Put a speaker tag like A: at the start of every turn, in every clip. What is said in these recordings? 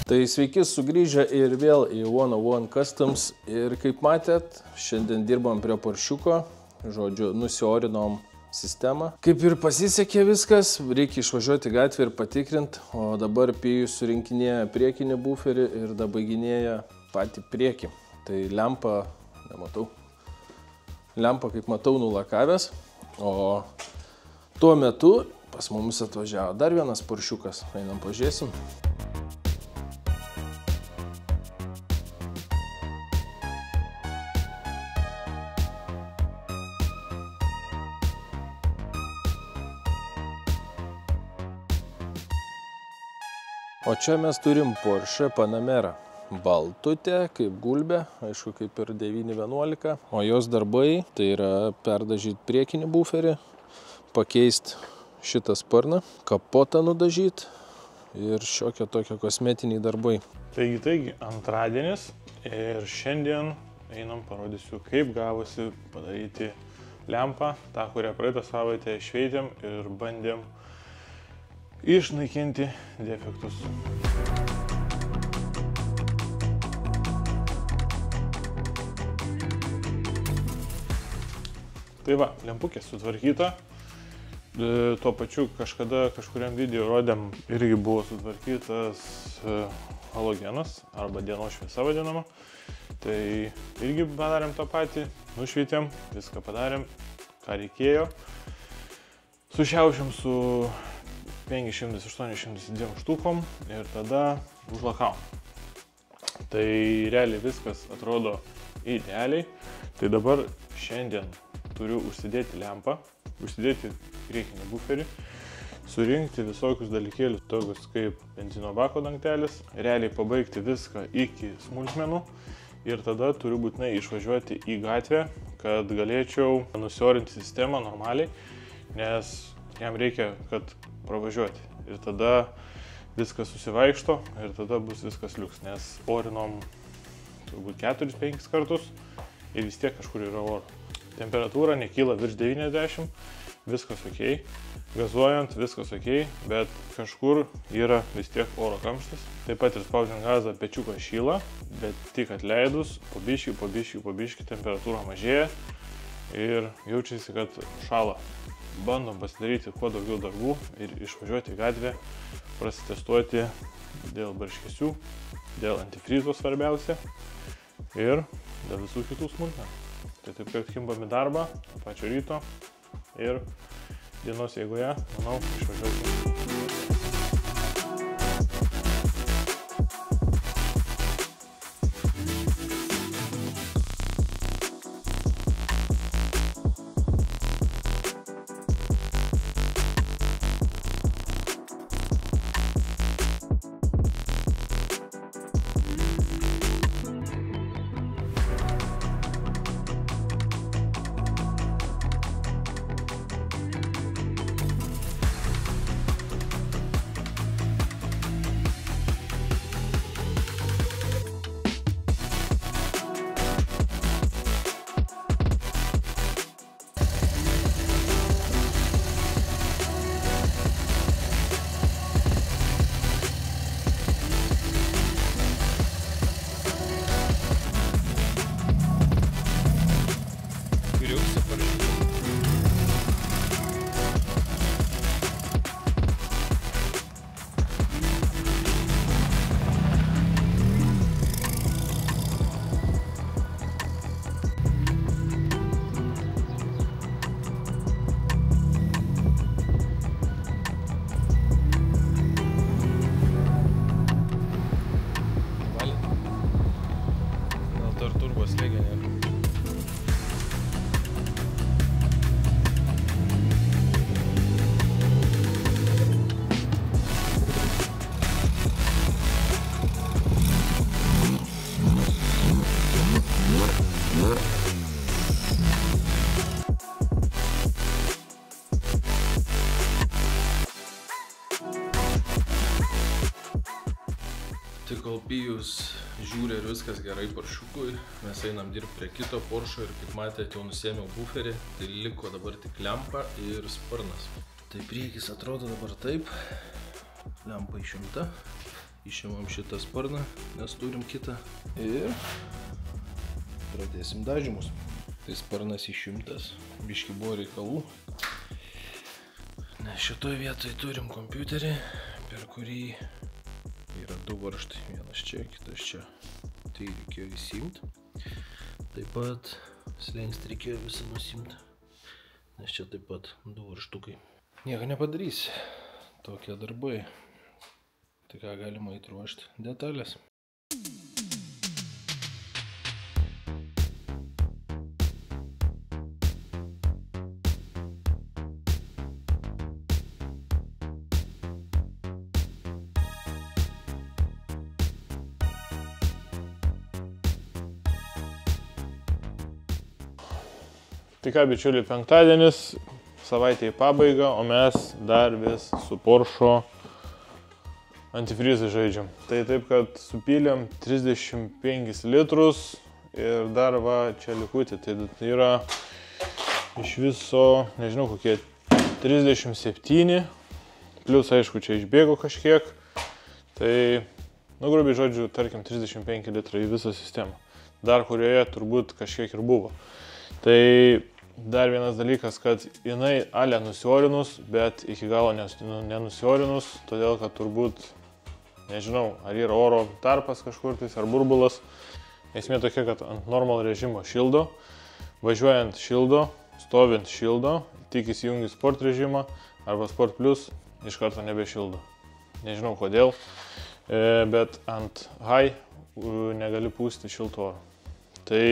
A: Tai sveiki sugrįžę ir vėl į 101 Customs ir kaip matėt, šiandien dirbam prie Poršiuko, žodžiu, nusiorinom sistemą. Kaip ir pasisekė viskas, reikia išvažiuoti gatvę ir patikrinti, o dabar Pijus surinkinėja priekinį buferį ir dabaiginėja patį priekį. Tai lempa, nematau, lempa, kaip matau, nulakavęs, o tuo metu pas mumis atvažiavo dar vienas Poršiukas, einam pažiūrėsim. O čia mes turim Porsche Panamera. Baltutė, kaip gulbė, aišku, kaip ir 911. O jos darbai tai yra perdažyti priekinį buferį, pakeisti šitą sparną, kapotą nudažyti ir šiokie tokie kosmetiniai darbai.
B: Taigi, antradienis ir šiandien einam parodysiu, kaip gavosi padaryti lempą, tą, kurią praeitą savaitę išveitėm ir bandėm išnaikinti defektus. Tai va, lempukė sutvarkyta. Tuo pačiu kažkada kažkuriam video rodėm, irgi buvo sutvarkytas halogenas arba dienos šviesa vadinama. Tai irgi padarėm tą patį, nušvietėm, viską padarėm, ką reikėjo. Sušiaušėm su 500-800 štukom ir tada užlakavom. Tai realiai viskas atrodo idealiai. Tai dabar šiandien turiu užsidėti lempą, užsidėti priekinį buferį, surinkti visokius dalykėlius, tokius kaip benzino bako dangtelis, realiai pabaigti viską iki smulkmenų ir tada turiu būtinai išvažiuoti į gatvę, kad galėčiau nusiorinti sistemą normaliai, nes jam reikia, kad pravažiuoti. Ir tada viskas susivaikšto ir tada bus viskas liuks, nes orinom turbūt 4-5 kartus ir vis tiek kažkur yra oro. Temperatūra nekyla virš 90, viskas ok, gazuojant viskas ok, bet kažkur yra vis tiek oro kamštis. Taip pat ir spaudžiant gazą pečiukas šyla, bet tik atleidus, po biškį temperatūra mažėja ir jaučiasi, kad šąla. Bandom pasidaryti kuo daugiau darbų ir išvažiuoti į gatvę, prasitestuoti dėl barškesių, dėl antifrizo svarbiausia ir dėl visų kitų smulkmenų. Tai taip kaip kimbam į darbą, pačio ryto ir dienos eigoje, manau, išvažiuosim.
A: kol Pijus žiūri, ir viskas gerai Poršiukui. Mes einam dirbti prie kito Porsche ir kaip matėte, jau nusėmiau buferį. Tai liko dabar tik lempa ir sparnas. Tai priekis atrodo dabar taip. Lempa išimta. Išimam šitą sparną, nes turim kitą. Ir pradėsim dažymus. Tai sparnas išimtas. Biški buvo reikalų. Nes šitoj vietoj turim kompiuterį, per kurį yra 2 varžtai, vienas čia, kitas čia. Tai reikėjo įsimti. Taip pat slengstį reikėjo visą nusimti, nes čia taip pat 2 varžtukai. Nieko nepadarysi, tokie darbai. Tai ką galima įtruošti? Detalės.
B: Tai ką, bičiuliai, penktadienis, savaitė į pabaigą, o mes dar vis su Porsche antifrizą žaidžiam. Tai taip, kad supylėm 35 litrus ir dar va čia likutį. Tai yra iš viso, nežinau kokie 37, plus aišku čia išbėgo kažkiek. Tai, grubiai žodžiu, tarkim 35 litrai į visą sistemą. Dar kurioje turbūt kažkiek ir buvo. Tai dar vienas dalykas, kad jinai ale nusiorinus, bet iki galo nenusiorinus, todėl kad turbūt, nežinau, ar yra oro tarpas kažkur tais, ar burbulas. Esmė tokia, kad ant normal režimo šildo, važiuojant šildo, stovint šildo, tik įsijungi sport režimą arba sport plus, iš karto nebešildo. Nežinau kodėl, bet ant high negali pūsti šilto oro. Tai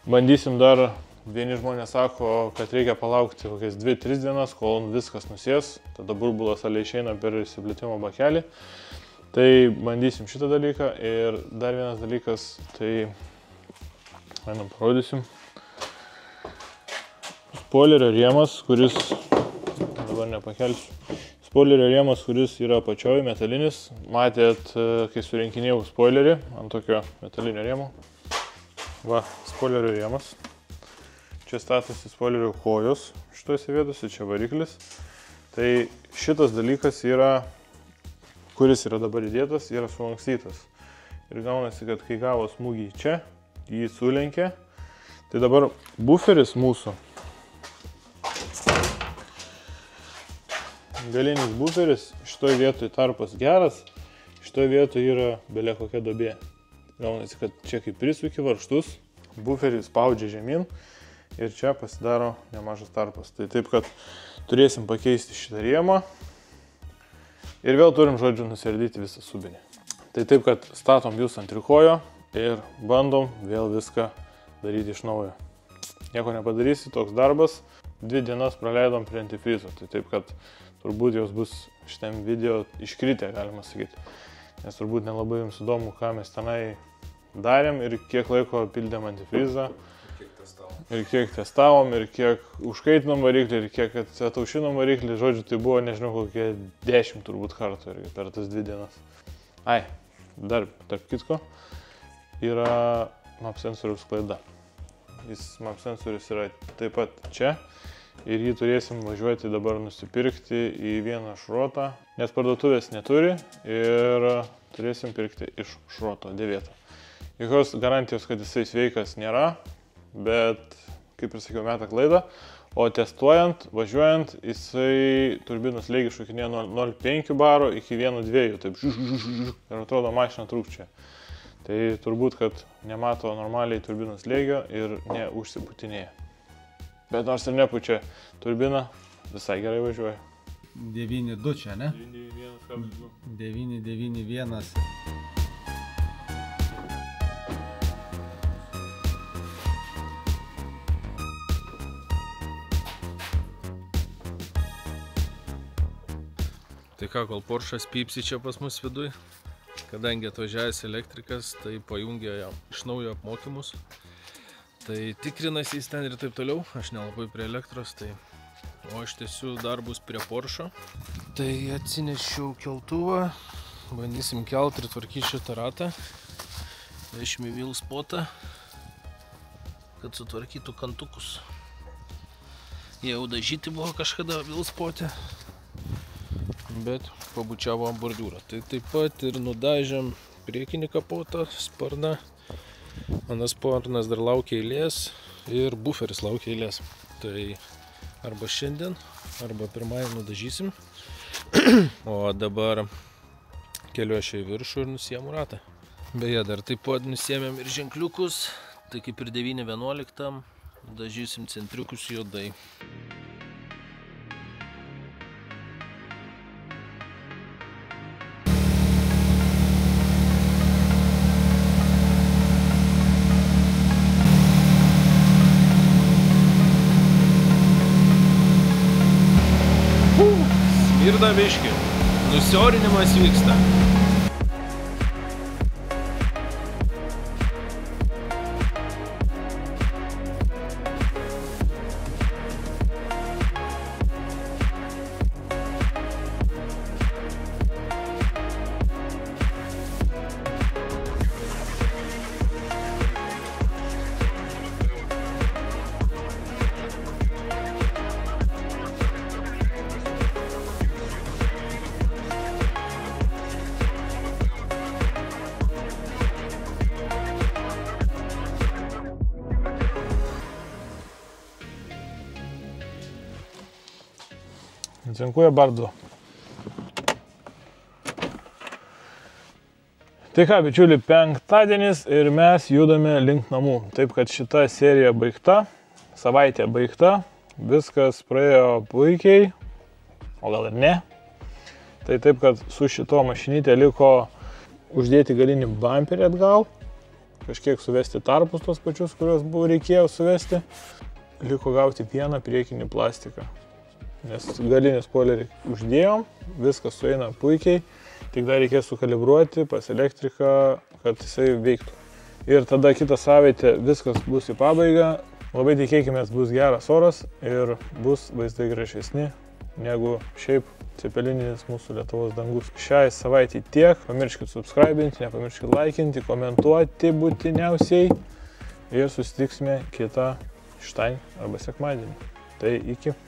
B: bandysim dar. Vieni žmonės sako, kad reikia palaukti kokias 2-3 dienas, kol viskas nusės, tada burbulas ale išeina per išsiplėtimo bakelį. Tai bandysim šitą dalyką ir dar vienas dalykas, tai einam parodysim. Spoilerio rėmas, kuris, dabar nepakelsiu, spoilerio rėmas, kuris yra apačioj, metalinis. Matėt, kai surinkinėjau spoilerį ant tokio metalinio rėmo. Va, spoilerio rėmas. Čia statosi spoilerio kojos šitose vietose, čia variklis. Tai šitas dalykas yra, kuris yra dabar įdėtas, yra sulankstytas. Ir gaunasi, kad kai gavo smūgį čia, jį sulenkė. Tai dabar buferis mūsų, galinis buferis, šitoj vietoj tarpas geras, šitoj vietoj yra belė kokia duobė. Gaunasi, kad čia kaip prisuki varžtus, buferį spaudžia žemyn. Ir čia pasidaro nemažas tarpas. Tai taip, kad turėsim pakeisti šitą rėmą. Ir vėl turim, žodžiu, nusiardyti visą subinį. Tai taip, kad statom jūs ant trikojo ir bandom vėl viską daryti iš naujo. Nieko nepadarysi, toks darbas. 2 dienas praleidom prie antifrizo. Tai taip, kad turbūt jos bus šitam video iškritę, galima sakyti. Nes turbūt nelabai jums įdomu, ką mes tenai darėm ir kiek laiko pildėm antifrizą. Ir kiek testavom, ir kiek užkaitinom variklį, ir kiek ataušinom variklį. Žodžiu, tai buvo, nežinau, kokie 10 turbūt kartų per tas 2 dienas. Ai, dar tarp kitko, yra map sensoriaus klaida. Map sensorius yra taip pat čia. Ir jį turėsim važiuoti dabar nusipirkti į vieną šrotą, nes parduotuvės neturi ir turėsim pirkti iš šroto dėvėtą. Jokios garantijos, kad jisai sveikas nėra. Bet, kaip ir sakiau, meta klaidą, o testuojant, važiuojant, jisai turbinos lygį šokinėja nuo 0,5 baro iki 1,2, taip ir atrodo mašina trūkčia. Tai turbūt, kad nemato normaliai turbinos lygio ir neužsiputinėja. Bet nors ir nepučia turbina, visai gerai važiuoja.
C: 9,2 čia, ne?
B: 9,1,2.
C: 9,9,1.
A: Tai ką, kol Porsche'as pypsi čia pas mus viduj, kadangi atvažiavęs elektrikas, tai pajungė jam iš naujo apmokymus. Tai tikrinasi jis ten ir taip toliau, aš nelabai prie elektros, tai o aš tęsiu darbus prie Porsche. Tai atsinešiau keltuvą, Bandysim kelt ir tvarkyti šitą ratą. Vešime į wheel spotą, kad sutvarkytų kantukus. Jie jau dažyti buvo kažkada wheel spote, bet pabučiavo bordiūrą. Tai taip pat ir nudažėm priekinį kapotą, sparną. Anas sparnas dar laukia eilės ir buferis laukia eilės. Tai arba šiandien, arba pirmąjį nudažysim. O dabar keliuošiu į viršų ir nusiemu ratą. Beje, dar taip pat nusiemėm ir ženkliukus. Tai kaip ir 9.11 dažysim centriukus juodai. Smirda biškį. Nusiaurinimas vyksta.
B: Dziękuję bardzo. Tai ką, bičiuli, penktadienis ir mes judame link namų. Taip, kad šita serija baigta, savaitė baigta, viskas praėjo puikiai, o gal ir ne. Tai taip, kad su šito mašinytė liko uždėti galinį bumperį atgal, kažkiek suvesti tarpus tos pačius, kuriuos reikėjo suvesti. Liko gauti vieną priekinį plastiką. Nes galinį spoilerį uždėjom, viskas sueina puikiai, tik dar reikės sukalibruoti pas elektriką, kad jisai veiktų. Ir tada kitą savaitę viskas bus į pabaigą, labai tikėkimės bus geras oras ir bus vaizdai gražesni negu šiaip cepelininis mūsų Lietuvos dangus. Šiai savaitį tiek, pamirškit subscribinti, nepamirškit laikinti, komentuoti būtiniausiai ir susitiksime kitą šeštadienį arba sekmadienį. Tai iki.